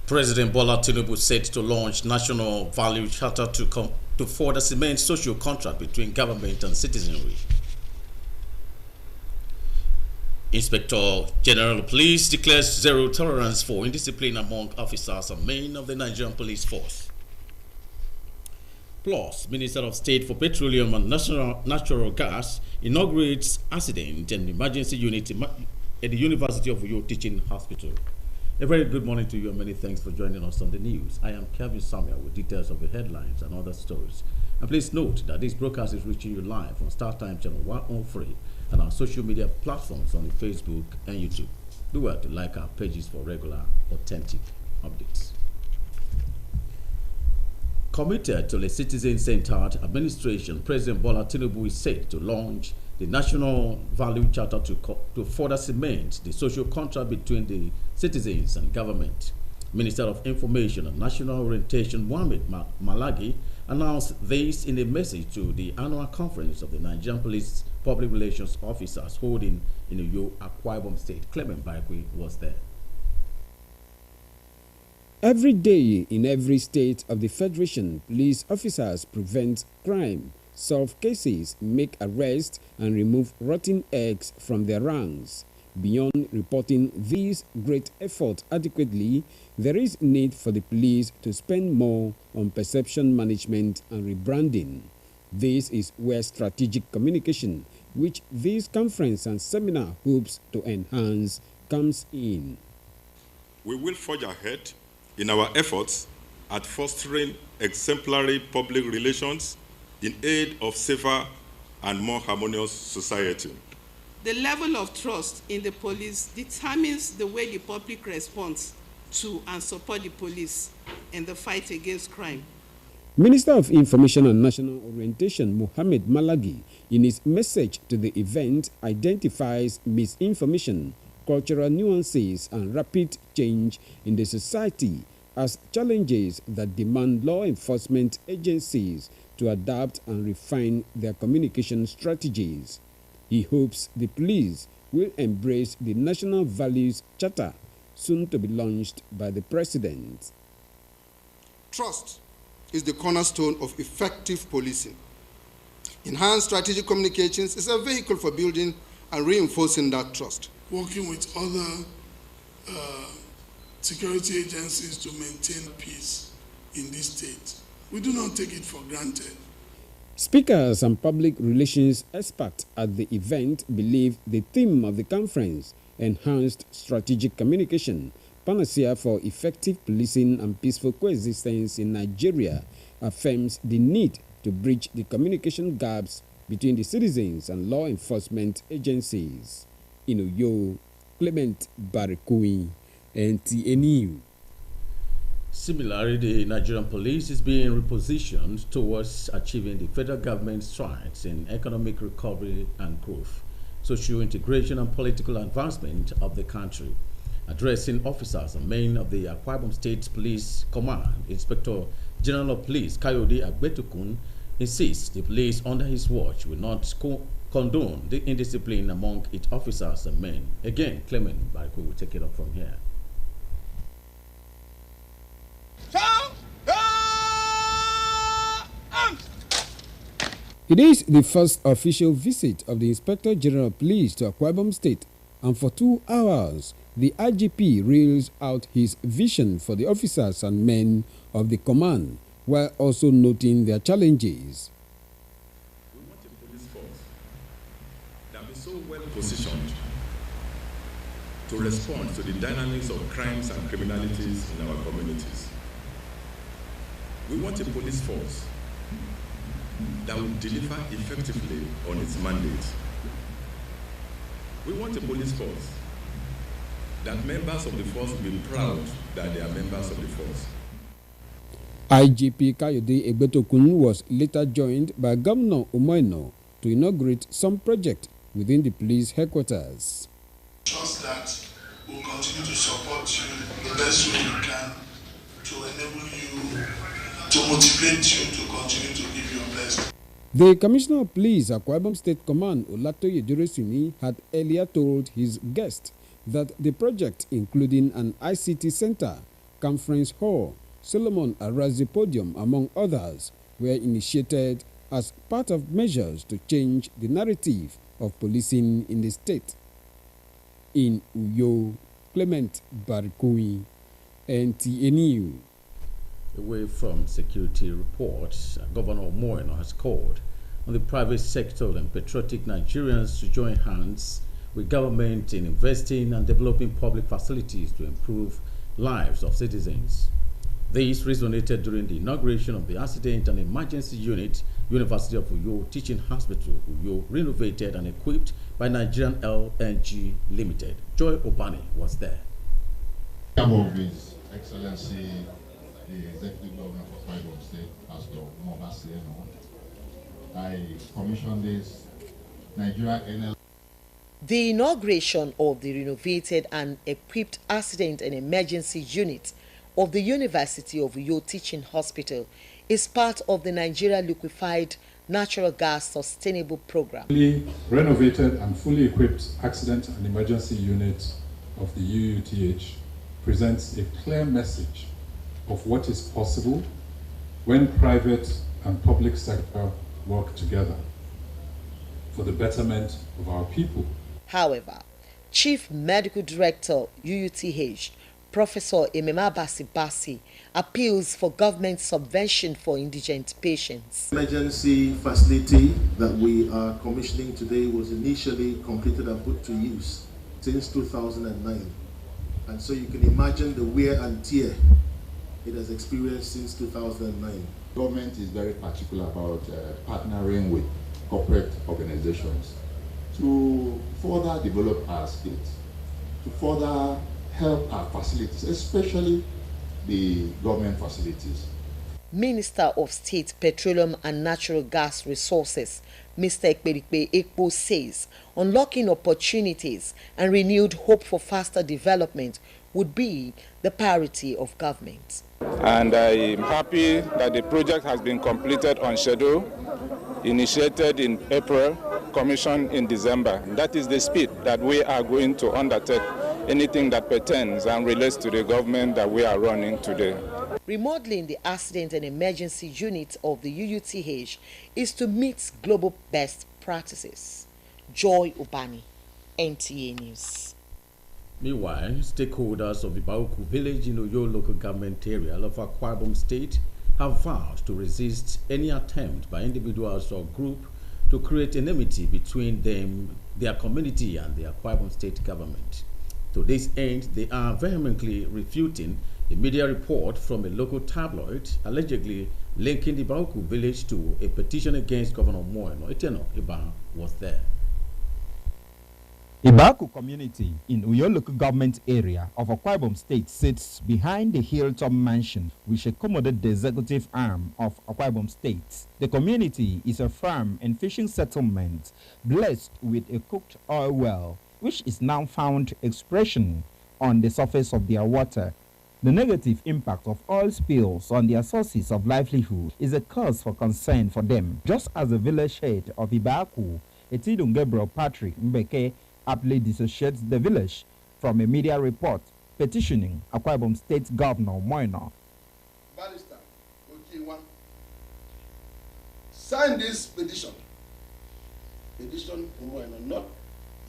President Bola Tinubu said to launch National Value Charter to further cement social contract between government and citizenry. Inspector General of Police declares zero tolerance for indiscipline among officers and men of the Nigerian Police Force. Plus, Minister of State for Petroleum and Natural Gas inaugurates accident and emergency unit at the University of Uyo Teaching Hospital. A very good morning to you and many thanks for joining us on the news. I am Kevin Samuel with details of the headlines and other stories. And please note that this broadcast is reaching you live on StarTime Channel 103 and our social media platforms on Facebook and YouTube. Do well to like our pages for regular, authentic updates. Committed to a citizen-centered administration, President Bola Tinubu is set to launch the National Value Charter to further cement the social contract between the citizens and government. Minister of Information and National Orientation Mohammed Malagi announced this in a message to the annual conference of the Nigerian Police Public Relations Officers holding in Uyo, Akwa Ibom State. Clement Baikwe was there. Every day in every state of the Federation, police officers prevent crime, solve cases, make arrests, and remove rotten eggs from their ranks. Beyond reporting these great efforts adequately, there is need for the police to spend more on perception management and rebranding. This is where strategic communication, which this conference and seminar hopes to enhance, comes in. We will forge ahead in our efforts at fostering exemplary public relations in aid of safer and more harmonious society. The level of trust in the police determines the way the public responds to and support the police in the fight against crime. Minister of Information and National Orientation Mohammed Malagi, in his message to the event, identifies misinformation, cultural nuances, and rapid change in the society as challenges that demand law enforcement agencies to adapt and refine their communication strategies. He hopes the police will embrace the National Values Charter, soon to be launched by the President. Trust is the cornerstone of effective policing. Enhanced strategic communications is a vehicle for building and reinforcing that trust. Working with other security agencies to maintain peace in this state. We do not take it for granted. Speakers and public relations experts at the event believe the theme of the conference, Enhanced Strategic Communication, Panacea for Effective Policing and Peaceful Coexistence in Nigeria, affirms the need to bridge the communication gaps between the citizens and law enforcement agencies. In Uyo, Clement Barekui, NTA News. Similarly, the Nigerian police is being repositioned towards achieving the federal government's strides in economic recovery and growth, social integration and political advancement of the country. Addressing officers and men of the Akwa Ibom State Police Command, Inspector General of Police Kayode Agbetukun insists the police under his watch will not condone the indiscipline among its officers and men. Again, Clement Baikwe will take it up from here. It is the first official visit of the Inspector General of Police to Akwa Ibom State, and for 2 hours, the IGP reels out his vision for the officers and men of the command, while also noting their challenges. We want a police force that is so well positioned to respond to the dynamics of crimes and criminalities in our communities. We want a police force that will deliver effectively on its mandate. We want a police force that members of the force will be proud that they are members of the force. IGP Kayode Egbetokun was later joined by Governor Umoino to inaugurate some project within the police headquarters. Trust that we'll continue to support you the best way we can to enable you, to motivate you to continue to give your best. The Commissioner of Police, Akwa Ibom State Command, Olatoye Duresuni, had earlier told his guest that the project, including an ICT center, Conference Hall, Solomon Arazi Podium, among others, were initiated as part of measures to change the narrative of policing in the state. In Uyo, Clement Barikui, NTA News. Away from security reports, Governor Moeno has called on the private sector and patriotic Nigerians to join hands with government in investing and developing public facilities to improve lives of citizens. This resonated during the inauguration of the Accident and Emergency Unit, University of Uyo Teaching Hospital, Uyo, renovated and equipped by Nigerian LNG Limited. Joy Obani was there. Of His Excellency, the Executive Governor of Akwa State, Pastor Mobasi Eno, I commissioned this Nigeria NL. The inauguration of the renovated and equipped Accident and Emergency Unit of the University of Uyo Teaching Hospital is part of the Nigeria Liquefied Natural Gas Sustainable Program. Fully renovated and fully equipped Accident and Emergency Unit of the UUTH presents a clear message of what is possible when private and public sector work together for the betterment of our people. However, Chief Medical Director UUTH, Professor Emema Basi appeals for government subvention for indigent patients. Emergency facility that we are commissioning today was initially completed and put to use since 2009. And so you can imagine the wear and tear it has experienced since 2009. Government is very particular about partnering with corporate organizations to further develop our state, to further help our facilities, especially the government facilities. Minister of State Petroleum and Natural Gas Resources, Mr. Ekperikpe Ekpo, says unlocking opportunities and renewed hope for faster development would be the priority of government. And I'm happy that the project has been completed on schedule, initiated in April, commissioned in December. And that is the speed that we are going to undertake anything that pertains and relates to the government that we are running today. Remodeling the Accident and Emergency Unit of the UUTH is to meet global best practices. Joy Obani, NTA News. Meanwhile, stakeholders of Ibauku village in Uyo local government area of Akwa Ibom State have vowed to resist any attempt by individuals or group to create enmity between them, their community and the Akwa Ibom State government. To this end, they are vehemently refuting a media report from a local tabloid allegedly linking the Ibauku village to a petition against Governor Moeno. Etieno Iba was there. Ibauku community in Uyo local government area of Akwa Ibom State sits behind the Hilltop Mansion, which accommodates the executive arm of Akwa Ibom State. The community is a farm and fishing settlement blessed with a cooked oil well, which is now found expression on the surface of their water. The negative impact of oil spills on their sources of livelihood is a cause for concern for them, just as the village head of Ibauku, Etidun Gabriel Patrick Mbeke, aptly dissociates the village from a media report petitioning Akwa Ibom State Governor Moeno. Barrister Okiwa, sign this petition. Petition to Moeno, not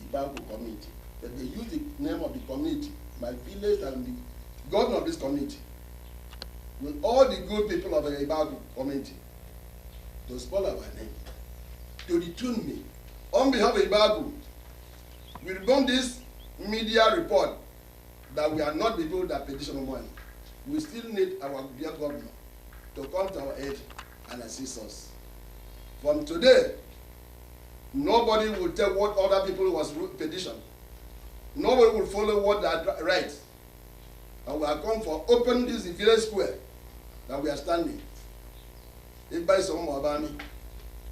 Ibauku community. But they use the name of the community, my village and the governor of this community, with all the good people of the Ibauku community, to spoil our name, to detune me. On behalf of Ibauku, we rebound this media report that we are not the people that petition Moeno. We still need our dear governor to come to our aid and assist us. From today, nobody will tell what other people was petitioned. Nobody will follow what they are right. And we are come for open this village square that we are standing.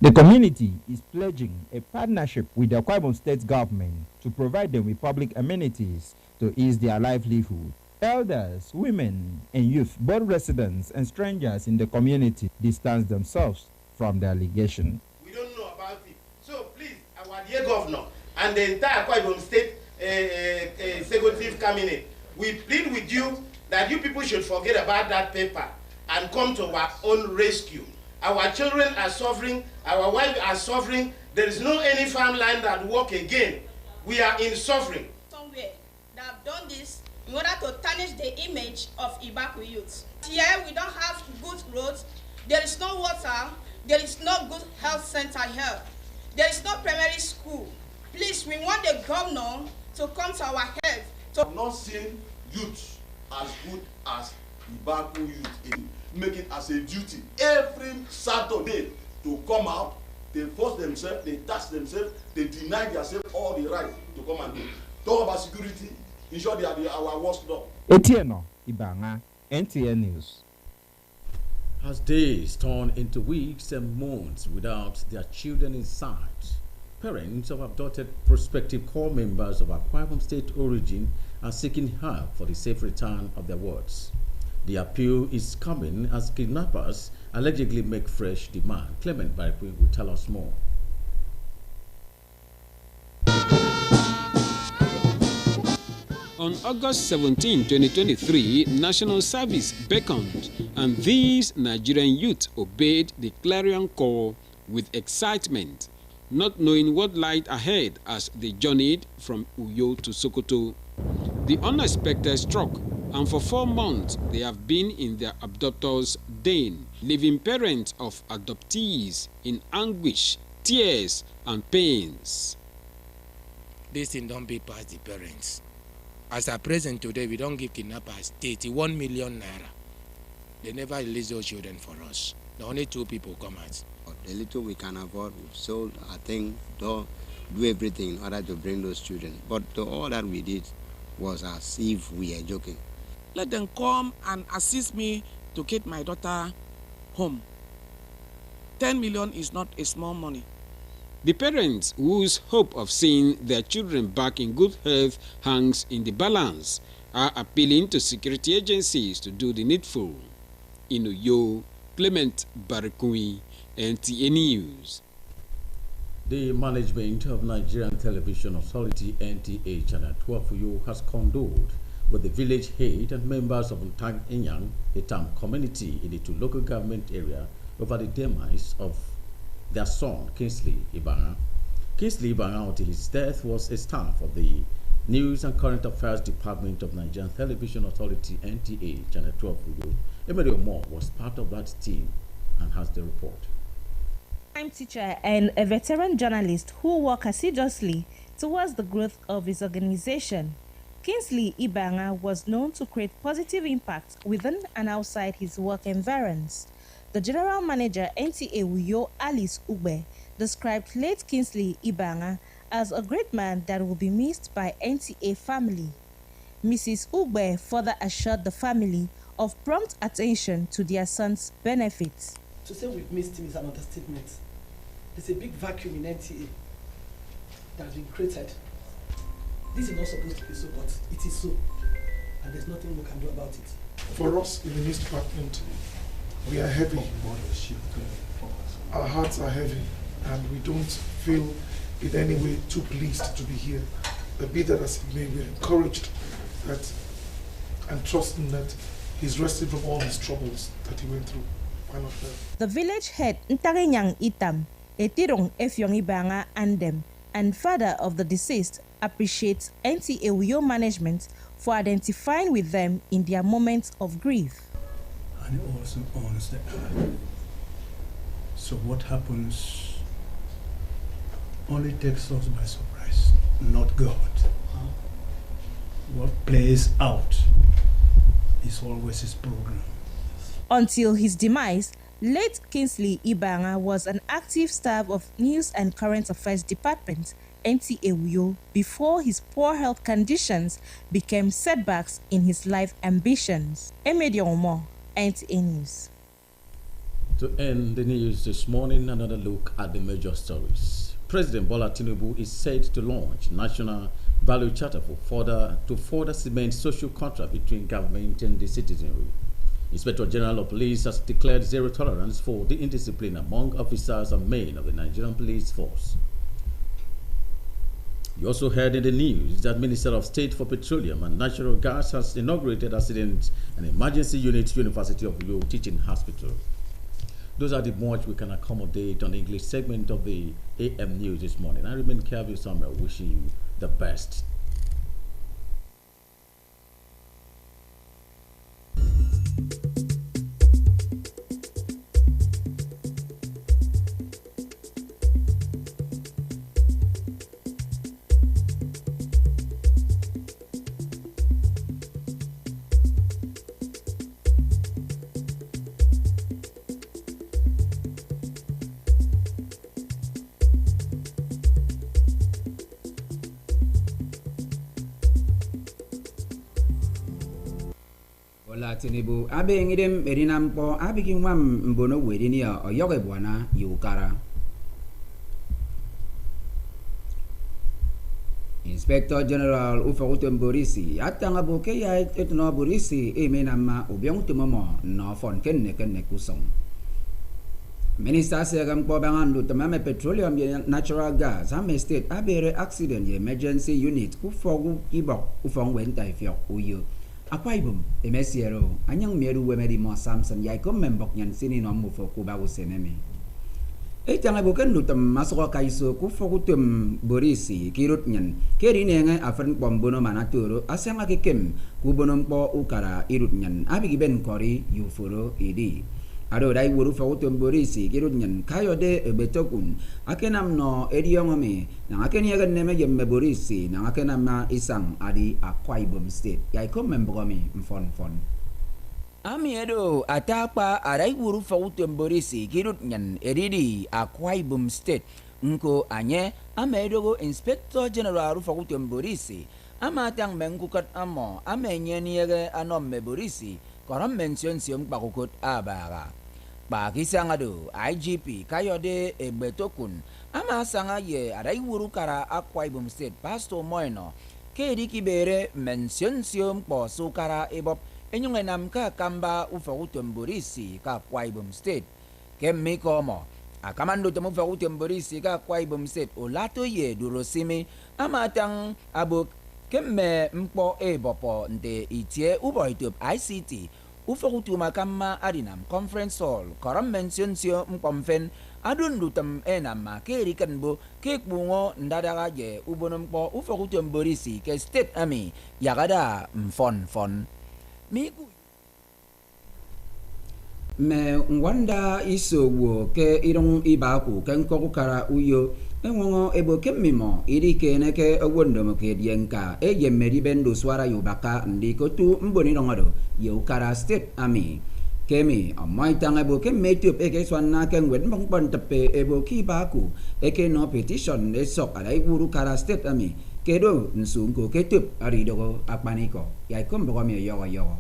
The community is pledging a partnership with the Akwa Ibom State government to provide them with public amenities to ease their livelihood. Elders, women, and youth, both residents and strangers in the community, distance themselves from the allegation. We don't know about it. So please, our dear governor and the entire Akwa Ibom State executive cabinet, we plead with you that you people should forget about that paper and come to our own rescue. Our children are suffering, our wives are suffering. There is no any farmland that work again. We are in suffering. Somewhere that have done this in order to tarnish the image of Ibaku youth. Here we don't have good roads, there is no water, there is no good health center here, there is no primary school. Please, we want the governor to come to our help. I've not seen youth as good as Ibaku youth in make it as a duty every Saturday to come out. They force themselves, they tax themselves, they deny themselves all the right to come and do. Talk about security, ensure they are our worst dog. Etienne Ibanga, NTN News. As days turn into weeks and months without their children in sight, parents of abducted prospective core members of Akwa Ibom State origin are seeking help for the safe return of their wards. The appeal is coming as kidnappers allegedly make fresh demand. Clement Barikwi will tell us more. On August 17, 2023, National Service beckoned, and these Nigerian youth obeyed the clarion call with excitement, not knowing what lied ahead as they journeyed from Uyo to Sokoto. The unexpected struck, and for 4 months they have been in their abductors' den, leaving parents of adoptees in anguish, tears, and pains. This thing don't be past the parents. As at present today, we don't give kidnappers 31 million naira. They never release those children for us. The only 2 people come out. The little we can afford, we've sold our thing, do everything in order to bring those children. But all that we did was as if we are joking. Let them come and assist me to get my daughter home. 10 million is not a small money. The parents whose hope of seeing their children back in good health hangs in the balance are appealing to security agencies to do the needful. In Uyo, Clement Barikui, NTA News. The management of Nigerian Television Authority NTA Channel 12 Uyo has condoled with the village head and members of Ntang Inyang, a Tam community in the 2 local government area, over the demise of their son, Kingsley Ibanga. Kingsley Ibanga, until his death, was a staff of the News and Current Affairs Department of Nigerian Television Authority NTA Channel 12 Uyo. Emilio Moore was part of that team and has the report. I'm a teacher and a veteran journalist who worked assiduously towards the growth of his organization. Kingsley Ibanga was known to create positive impact within and outside his work environs. The general manager NTA Uyo, Alice Ugbe, described late Kingsley Ibanga as a great man that will be missed by NTA family. Mrs. Ugbe further assured the family of prompt attention to their son's benefits. To say we've missed him is an understatement. There's a big vacuum in NTA that has been created. This is not supposed to be so, but it is so. And there's nothing we can do about it. For us in the news department, we are heavy. Our hearts are heavy, and we don't feel in any way too pleased to be here. But be that as it may, we're encouraged that and trusting that he's resting from all his troubles that he went through. The village head Ntarinyang Itam, Etirong Efyong Ibanga Andem, and father of the deceased appreciates NTA Uyo management for identifying with them in their moments of grief. And it also owns the earth. So what happens only takes us by surprise, not God. What plays out is always his program. Until his demise, late Kingsley Ibanga was an active staff of News and Current Affairs Department, NTA Uyo, before his poor health conditions became setbacks in his life ambitions. Emedion Omo, NTA News. To end the news this morning, another look at the major stories. President Bola Tinubu is set to launch National Value Charter to further cement social contract between government and the citizenry. Inspector General of Police has declared zero tolerance for the indiscipline among officers and men of the Nigerian police force. You also heard in the news that Minister of State for Petroleum and Natural Gas has inaugurated Accident and Emergency Unit University of Uyo Teaching Hospital. Those are the much we can accommodate on the English segment of the AM News this morning. I remain Kelvin Samuel, wishing you the best. Tinubu abe ngidem erinampo abiki nwam mbono wedini ya oyoge bwana yukara. Inspector General Ufakutem Borisi atanga boke ya etno Borisi emenama obiang tumomo no fon kenne kusong. Minister segam po bangan tamame petroleum and natural gas hame state abere accident emergency unit ufogu ibok ufong wenta ifyok uyo. Apa ibum emesiero anyang meru wemeri mo Samson yai kom membok nyan sini no mufo kubago seneme. Tanga bukan lutam masuk kaiso ku fokutum Borisi kirut nyan keri nenge afan pombono manaturo asyang akikem ku bonom po ukara irut nyan abi ben kori yufuro idi. Ado dai wuru fokutum Borisi kirut nyan kayo de betokun akenam no ediongome na akeniagan neme yemme Borisi na akenama isang adi Akwa Ibom State yai kom membogomi mfon. Ami edo atapa arai wuru fokutum Borisi kirut nyan edidi Akwa Ibom State nko anye amedogo Inspector General fokutum Borisi amatang mengkukat amo amenye niege anom me Borisi koram mention siom pakukut abaga. Bagi sangado IGP Kayode Ebetokun ama sanga ye arai wuru kara Akwa Ibom State Pastor Moino kedi kibere mention siom po sukara ebop enyong enam ka kamba ufakutum Borisi ka Akwa Ibom State kemi komo akamando temu ufakutum Borisi ka Akwa Ibom State olato ye durosimi ama tang abuk kemme mpo ebopo nte itie ubo itub ICT Ufakutum kama adinam conference hall koram mention sio mpomfen adun dutam enama kerikan bo kekbungo ndadaga je ubonom po ufakutum Borisi ke state ami yagada mfon miku me ngwanda isowo ke irong ibaku ken kokara uyo enwongo ebo kemmimo iri keneke owondo moke dienka yemmeri bendo swara yubaka ndiko tu mboni rongodo Yukara State Ami kemi amai tang ebo kemme tup eke swanna ken wen bangpon tepe ebo kibaku eke no petition esok alai wuru Kara State Ami kedo nsungko ketup aridogo akpaniko yai kombogomi yogo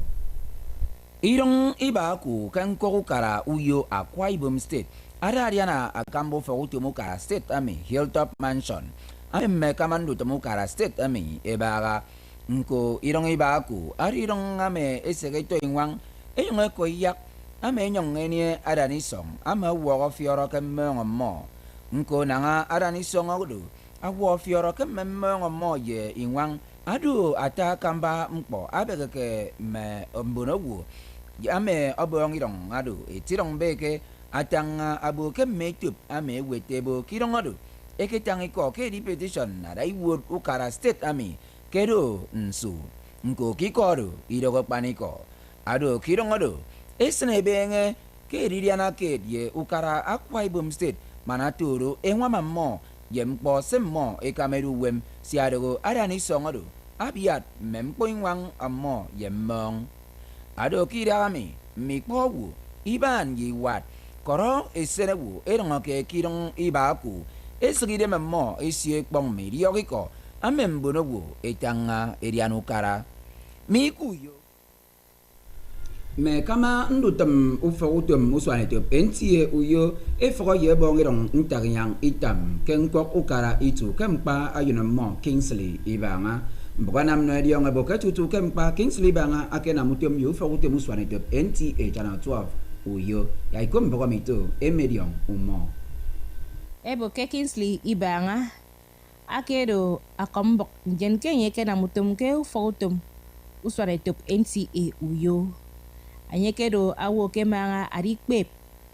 irong ibaku ken kokara uyo Akwa Ibom State Ada Ariana akambo fakutumu Kara State Ami Hilltop Mansion. Ame kamandu temu Kara State Ami ebaga nko irong ibaku ari irong ame esegeto ingwang eyong ko yak ame nyong enie adani song ame wo fioro kemmo mo nko nanga adani song odu awo fioro kemmo mo ye ingwang adu ata kamba mpo abegeke me ombonowu ame obong irong adu etirong beke atang abu kemetup ame wetebo kirongodo eketang iko ke repetition na daiwur ukara state ami kedo nsu nko kikodo idogo paniko ado kirongodo esne benge ke ririana ke ye ukara Akwa Ibom State manaturu enwa mammo yempo semmo ekameru wem si adogo adani songodo abiat mempo ingwang ammo yemmong ado kirami mikpowu iban yiwat koro esenewu erongoke kirong ibaku esgide memmo esie kpong miriogiko amembonowu etanga erianukara mikuyo me kama ndutem ufogutum uswanetop entie uyo efogo yebongirong ntagyang itam kenkok ukara itu kempa ayunemmo Kingsley ibanga mbokanam no ediong aboketutu kempa Kingsley ibanga akena mutem yu ufogutum uswanetop NTA channel 12 uyo yaikom bogomito emediong umo Eboke Kingsley ibanga akedo akombok njen kenye kena mutum ke ufotum usware top NTA uyo anyekedo awo ke mara arikpep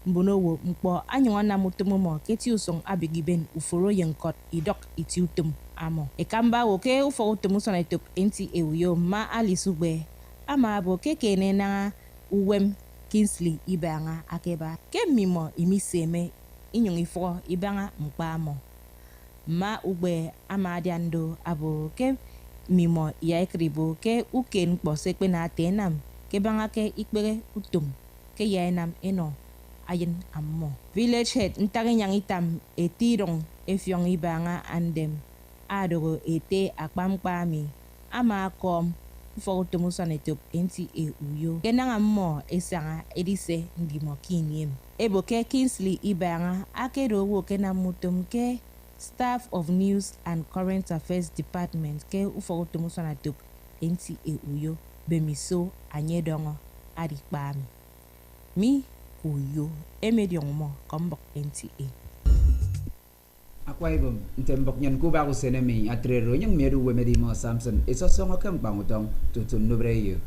mbonowo mkpo anyona mutum mo keti usong abigiben uforo yenkot idok itiutum amo ekamba wo ke ufotum usware top NTA uyo ma alisugbe ama abo kekene na uwem Kingsley Ibanga akeba ke mimo imiseme inyong ifo Ibanga mkpamo ma ugbe amadiando abo ke mimo ya ekribo ke uken kpose pe na tenam ke banga ke ikpere utum ke yaenam eno ayen ammo village head ntare nyang itam etirong efyong Ibanga andem adoro ete akpamkpami ama kom for Tomusan etop NTA uyo kenanga mo esanga edise ndimo kiniem eboke Kingsley Ibanga akedo wo kena mutum ke staff of news and current affairs department ke ufo Tomusan etop NTA uyo bemiso anyedongo adikpami mi uyo emediong mo kombok NTA Akwa Ibom ntembok nyan kuba ko senemi atrero nyang meru we medimo Samson isosongo kang pangutong tutun nubreyo